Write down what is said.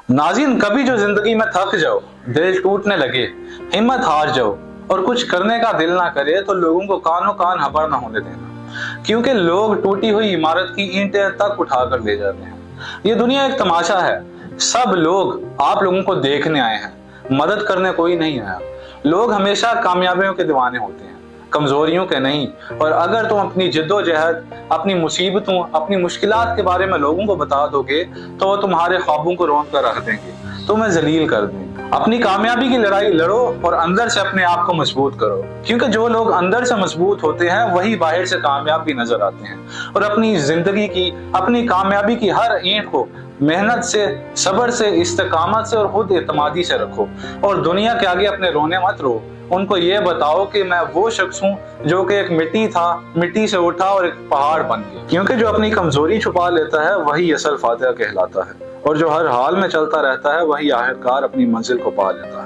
नाज़रीन, कभी जो जिंदगी में थक जाओ, दिल टूटने लगे, हिम्मत हार जाओ और कुछ करने का दिल ना करे तो लोगों को कानों कान खबर ना होने देना, क्योंकि लोग टूटी हुई इमारत की ईंटें तक उठाकर ले जाते हैं। ये दुनिया एक तमाशा है। सब लोग आप लोगों को देखने आए हैं, मदद करने कोई नहीं आया। लोग हमेशा कामयाबियों के दीवाने होते हैं, कमजोरियों के नहीं। और अगर तुम अपनी जिद्दोजहद, अपनी मुसीबतों, अपनी मुश्किलात के बारे में लोगों को बता दोगे तो वो तुम्हारे ख्वाबों को रोंद कर रख देंगे, तुम्हें जलील कर देंगे। अपनी कामयाबी की लड़ाई लड़ो और अंदर से अपने आप को मजबूत करो, क्योंकि जो लोग अंदर से मजबूत होते हैं वही बाहर से कामयाब भी नजर आते हैं। और अपनी जिंदगी की, अपनी कामयाबी की हर ईंट को मेहनत से, सब्र से, इस्तेकामत से और खुद एतमादी से रखो। और दुनिया के आगे अपने रोने मत रो। उनको ये बताओ कि मैं वो शख्स हूँ जो कि एक मिट्टी था, मिट्टी से उठा और एक पहाड़ बन गया। क्योंकि जो अपनी कमजोरी छुपा लेता है वही असल फातिहा कहलाता है, और जो हर हाल में चलता रहता है वही आखिरकार अपनी मंजिल को पा लेता है।